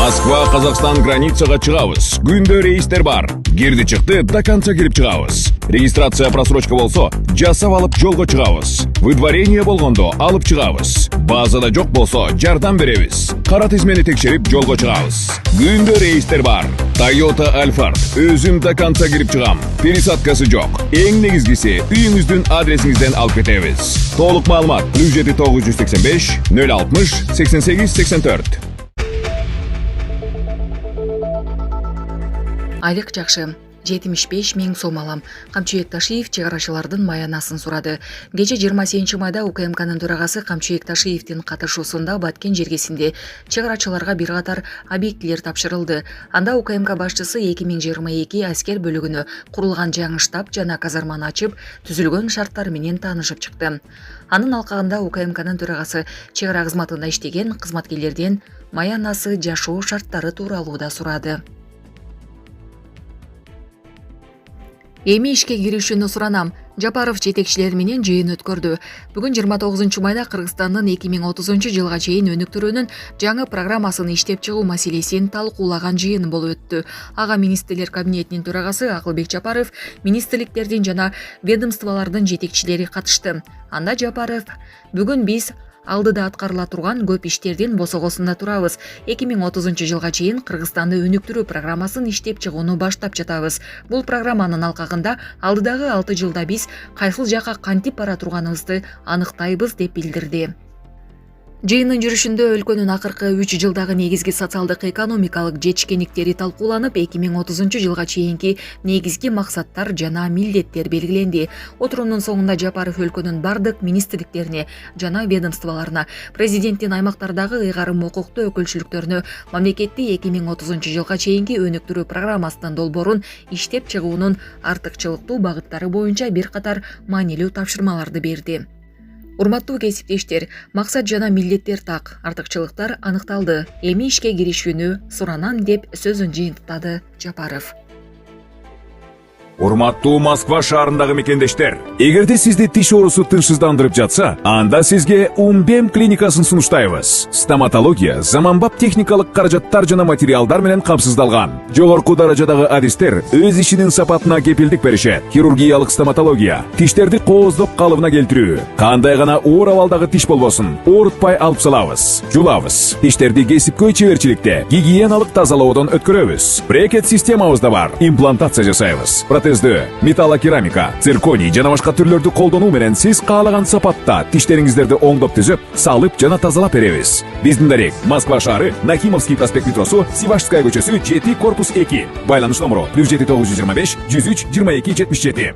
Москва, Қазақстан границаға чыгабыз. Күндө рейстер бар. Кирди чыкты, до конца кирип чыгабыз. Регистрация просрочка болсо, жасап алып жолго чыгабыз. Выдворение болгондо алып чыгабыз. Базада жок болсо, жардам беребиз. Кара тизмени текшерип жолго чыгабыз. Күндө рейстер бар. Toyota Alphard. Өзүм до конца кирип чыгам. Пересадкасы жок. Эң негизгиси, үйүңүздүн адресиңизден алып кетебиз. Толук маалымат 7 985 060 88 84. Айлык жакшы. 75 миң сом алам. Камчыбек Ташиев чек арачылардын маянасын сурады. Кече 28 майда УКМКнын төрагасы Камчыбек Ташиевдин катышуусунда Баткен жергесинде чек арачыларга бир катар объектилер тапшырылды. Анда УКМК башчысы 2022 аскер бөлүгүнө курулган жаңы штаб жана казарманы ачып, түзүлгөн шарттар менен таанышып чыкты. Анын алкагында УКМКнын төрагасы чек ара кызматында иштеген кызматкерлерден маянасы жашоо шарттары тууралуу да сурады. Эми ишке киришүүнү суранам. Жапаров жетекчилер менен жыйын өткөрдү. Бүгүн 29 майда Кыргызстандын 2030 жылга чейин өнүктүрүүнүн жаңы программасын иштеп чыгуу маселесин талкуулаган жыйын болуп өттү. Ага министрлер кабинетинин төрагасы Акылбек Жапаров, министрликтердин жана ведомстволордун жетекчилери катышты. Анда Жапаров: "Бүгүн биз алдыда аткарыла турган көп иштердин босогосунда турабыз. 2030 жылга чейин Кыргызстанды өнүктүрүү программасын иштеп чыгууну баштап жатабыз. Бул программанын алкагында алдыдагы 6 жылда биз кайсыл жакка кантип бара турганыбызды аныктайбыз", деп билдирди. Жыйындын жүрүшүндө өлкөнүн акыркы 3 жылдагы негизги социалдык экономикалык жетишкендиктери талкууланып, 2030 жылга чейинки негизги максаттар жана милдеттер белгиленди. Отурумдун соңунда Жапаров өлкөнүн бардык министрликтерине жана ведомстволоруна, президенттин аймактардагы ыйгарым укуктуу өкүлчүлүктөрүнө мамлекетти 2030 жылга чейинки өнүктүрүү программасынын долбоорун иштеп чыгуунун артыкчылыктуу багыттары боюнча бир катар маанилүү тапшырмаларды берди. Урматтуу кесиптештер, максат жана милдеттер так, артыкчылыктар аныкталды. Эми ишке киришүүнү суранам, деп сөзүн жыйынтыктады Жапаров. Урматтуу Москва шаарындагы мекендештер, эгерде сизди тиш оорусу тынчсыздандырып жатса, анда сизге Умбем клиникасын сунуштайбыз. Стоматология заманбап техникалык каражаттар жана материалдар менен камсыздалган. Жогорку даражадагы адистер өз ишинин сапатына кепилдик беришет. Хирургиялык стоматология, тиштерди кооздоп калыбына келтирүү, кандай гана оор абалдагы тиш болбосун, оорутпай алып салабыз, жулабыз. Тиштерди кесипкөй чеберчиликте, гигиеналык тазалоодон өткөрөбүз. Брекет системабыз да бар. Имплантация жасайбыз. Протездөө, металлокерамика, цирконий жана башка түрлөрдү колдонуу менен сиз каалаган сапатта тиштериңиздерди оңдоп түзөп, салып жана тазалап беребиз. Биздин дарек Москва шаары, Нахимовский проспект метросу, Сивашская көчөсү 7 корпус 2. Байланыш номеру +7 925 103 22 77.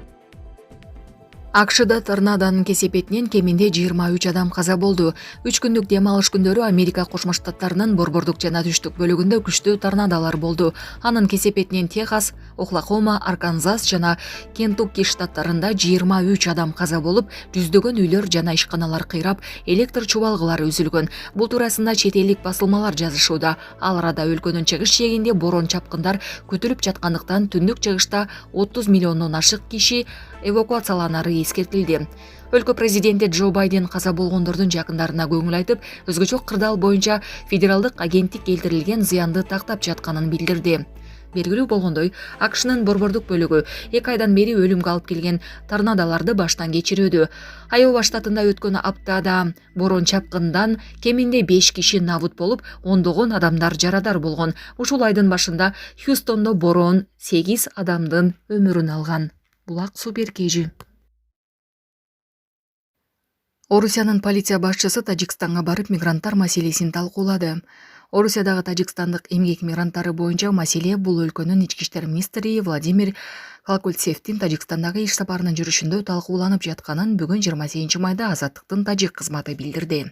АКШда торнадонун кесепетинен кеминде 23 адам каза болду. 3 күндүк дем алыш күндөрү Америка Кошмо Штаттарынын борбордук жана түштүк бөлүгүндө күчтүү торнадолор болду. Анын кесепетинен Техас, Оклахома, Арканзас жана Кентукки штаттарында 23 адам каза болуп, жүздөгөн үйлөр жана ишканалар кыйрап, электр чубалгылары үзүлгөн. Бул туурасында чет элдик басылмалар жазышууда. Ал арада өлкөнүн чыгыш жээгинде борон чапкындар күтүлүп жаткандыктан түндүк чыгышта 30 миллиондон ашык киши эвакуацияланары эскертилди. Өлкө президенти Джо Байден каза болгондордун жакындарына көңүл айтып, өзгөчө кырдаал боюнча федералдык агенттик келтирилген зыянды тактап жатканын билдирди. Белгилүү болгондой, АКШнын борбордук бөлүгү 2 айдан бери өлүмгө алып келген торнадолорду баштан кечирүүдө. Айова штатында өткөн аптада борон чапкындан кеминде 5 киши набут болуп, ондогон адамдар жарадар болгон. Ушул айдын башында Хьюстондо борон 8 адамдын өмүрүн алган. Булак суперкежи. Орусиянын полиция башчысы Тажикстанга барып мигранттар маселесин талкуулады. Орусиядагы тажикстандык эмгек мигранттары боюнча маселе бул өлкөнүн ички иштер министри Владимир Калкульцевдин Тажикстандагы иш сапарынын жүрүшүндө талкууланып жатканын бүгүн 28 майда Азаттыктын тажик кызматы билдирди.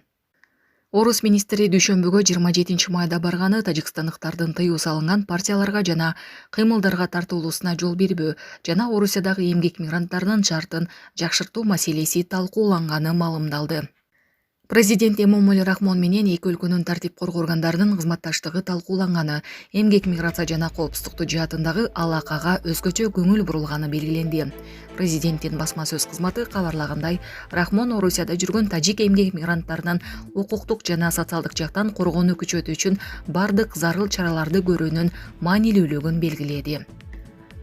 Орус министри дүйшөмбүгө 27 майда барганы тажикстандыктардын тыюу салынган партияларга жана кыймылдарга тартылуусуна жол бербөө жана Орусиядагы эмгек мигранттарынын шартын жакшыртуу маселеси талкууланганы маалымдалды. Президент Эмомали Рахмон менен эки өлкөнүн тартип коргоо органдарынын кызматташтыгы талкууланганы, эмгек, миграция жана коопсуздукту жаатындагы алакага өзгөчө көңүл бурулганы белгиленди. Президенттин басма сөз кызматы кабарлагандай, Рахмон Орусияда жүргөн тажик эмгек мигранттарынын укуктук жана социалдык жактан коргоону күчөтүү үчүн бардык зарыл чараларды көрүүнүн маанилүүлүгүн белгиледи.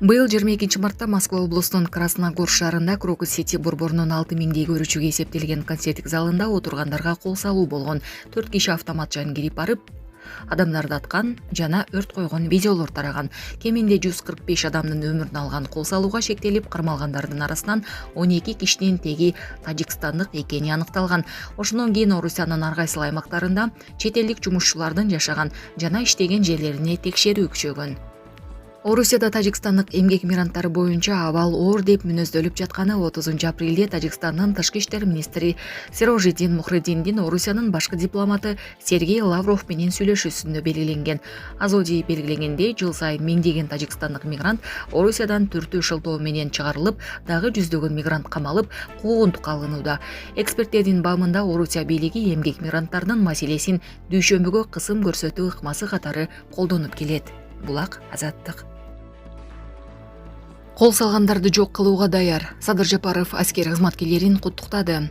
Быйыл 22 мартта Москва облусунун Красногор шаарында Крокус Сити борборунун 6000 көрүүчүгө эсептелген концерттик залында отургандарга кол салуу болгон. 4 киши автомат кирип барып, адамдарды аткан жана өрт койгон видеолор тараган. Кеминде 145 адамдын өмүрүн алган кол салууга шектелип кармалгандардын арасынан 12 кишинин теги тажикстандык экени аныкталган. Ошондон кийин Орусиянын ар кайсыл аймактарында чет элдик жумушчулардын жашаган жана иштеген жерлерине текшерүү күчөгөн. Орусияда тажикстандык эмгек мигранттары боюнча абал оор деп мүнөздөлүп жатканы 30 апрелде Тажикстандын тышкы иштер министри Сирожиддин Мухриддиндин Орусиянын башкы дипломаты Сергей Лавров менен сүйлөшүүсүндө белгиленген. Азоди белгилегендей, жыл сайын миңдеген тажикстандык мигрант Орусиядан түртүү шылтоо менен чыгарылып, дагы жүздөгөн мигрант камалып, куугунтукка алынууда. Эксперттердин баамында Орусия бийлиги эмгек мигранттарынын маселесин дүйшөмбүгө кысым көрсөтүү ыкмасы катары колдонуп келет. Булак Азаттык. Кол салгандарды жок кылууга даяр. Садыр Жапаров аскер кызматкерлерин куттуктады.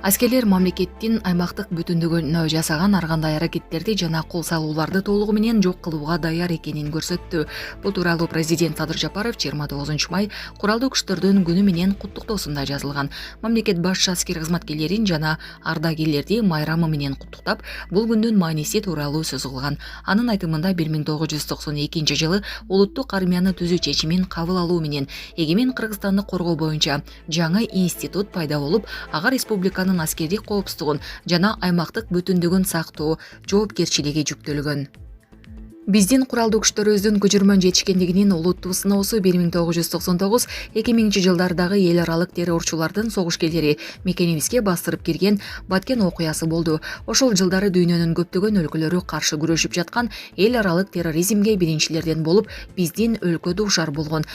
Аскерлер мамлекеттин аймактык бүтүндүгүнө жасаган ар кандай аракеттерди жана кол салууларды толугу менен жок кылууга даяр экенин көрсөттү. Бул тууралуу президент Садыр Жапаров 29 май куралдуу күчтөрдүн күнү менен куттуктоосунда жазылган. Мамлекет башчы аскер кызматкерлерин жана ардагерлерди майрамы менен куттуктап, бул күндүн мааниси тууралуу сөз кылган. Анын айтымында 1992 жылы улуттук армияны түзүү чечимин кабыл алуу менен эгемен Кыргызстанды коргоо боюнча жаңы институт пайда болуп, ага республиканын аскердик коопсуздугун жана аймактык бүтүндүгүн сактоо жоопкерчилиги жүктөлгөн. Биздин куралдуу күчтөрүбүздүн көчүрмөн жетишкендигинин олуттуу сыноосу 1999-2000 жылдардагы эл аралык террорчулардын согуш-келери мекенибизге бастырып кирген Баткен окуясы болду. Ошол жылдары дүйнөнүн көптөгөн өлкөлөрү каршы күрөшүп жаткан эл аралык терроризмге биринчилерден болуп, биздин өлкө дуушар болгон.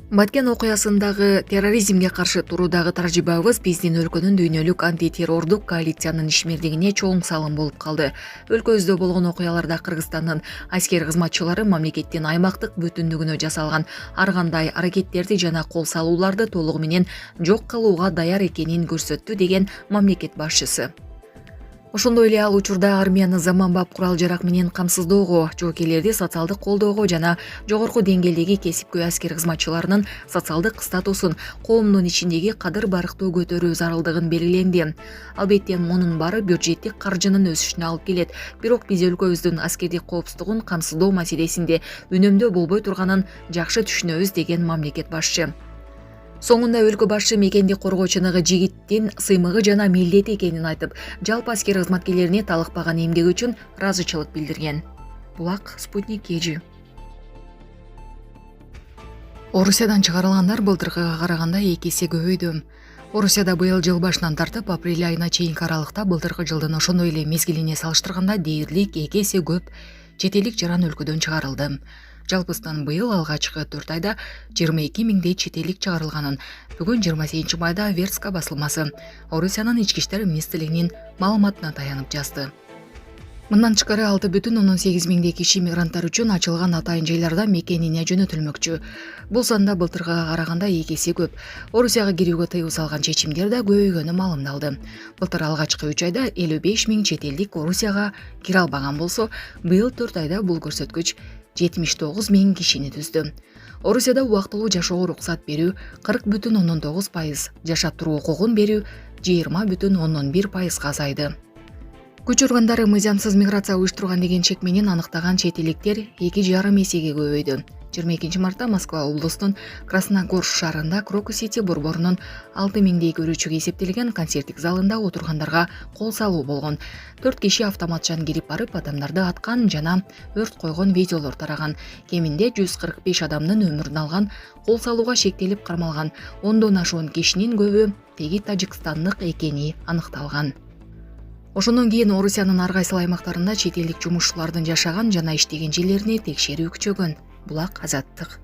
Баткен окуясындагы терроризмге каршы туруудагы тажрыйбабыз биздин өлкөнүн дүйнөлүк антитеррордук коалициянын ишмердигине чоң салым болуп калды. Өлкөбүздө болгон окуяларда Кыргызстандын аскер кызматчылары мамлекеттин аймактык бүтүндүгүнө жасалган ар кандай аракеттерди жана кол салууларды толугу менен жок кылууга даяр экенин көрсөттү деген мамлекет башчысы. Ошондой эле ал учурда армияны заманбап курал-жарак менен камсыздоого, жоокерлерди социалдык колдоого жана жогорку деңгээлдеги кесипкөй аскер кызматчыларынын социалдык статусун, коомдун ичиндеги кадыр-барктуу көтөрүү зарылдыгын белгиленди. Албетте, мунун баары бюджеттик каржынын өсүшүнө алып келет. Бирок биз өлкөбүздүн аскердик коопсуздугун камсыздоо маселесинде үнөмдөө болбой турганын жакшы түшүнөбүз деген мамлекет башчы. Соңунда өлкө башчы мекенди коргоочунугу жигиттин сыймыгы жана милдети экенин айтып, жалпы аскер кызматкерлерине талыкпаган эмгеги үчүн ыраазычылык билдирген. Булак Спутник KG. Орусиядан чыгарылгандар былтыркыга караганда 2 эсе көбөйдү. Орусияда быйыл жыл башынан тартып апрель айына чейинки аралыкта былтыркы жылдын ошондой эле мезгилине салыштырганда дээрлик 2 эсе көп чет элдик жаран өлкөдөн чыгарылды. Жалпысынан быйыл алгачкы 4 айда 22 миңдей чет элдик чыгарылганын бүгүн 28 майда Верска басылмасы Орусиянын ички иштер министрлигинин маалыматына таянып жазды. Мындан тышкары 6,8 миңдей киши мигранттар үчүн ачылган атайын жайларда мекенине жөнөтүлмөкчү. Бул санда былтыркыга караганда 2 эсе көп. Орусияга кирүүгө тыюу салган чечимдер да көбөйгөнү маалымдалды. Былтыр алгачкы 3 айда 55 миң чет элдик Орусияга кире албаган болсо, быйыл 4 айда бул көрсөткүч 79 миң кишини түздү. Орусияда убактылуу жашоого уруксат берүү 40,9%, жашап туруу укугун берүү 20,11%га азайды. Күч органдары мыйзамсыз миграция уюштурган деген чек менен аныктаган чет элдиктер 2,5 эсеге көбөйдү. 22 мартта Москва облусунун Красногор шаарында Крокус Сити борборунун 6000 көрүүчүгө эсептелген концерттик залында отургандарга кол салуу болгон. 4 киши автоматчан кирип барып, адамдарды аткан жана өрт койгон видеолор тараган. Кеминде 145 адамдын өмүрүн алган, кол салууга шектелип кармалган 10дон ашуун кишинин көбү теги тажикстандык экени аныкталган. Ошондон кийин Орусиянын ар кайсыл аймактарында чет элдик жумушчулардын жашаган жана иштеген жерлерине текшерүү күчөгөн. Булак Азаттык.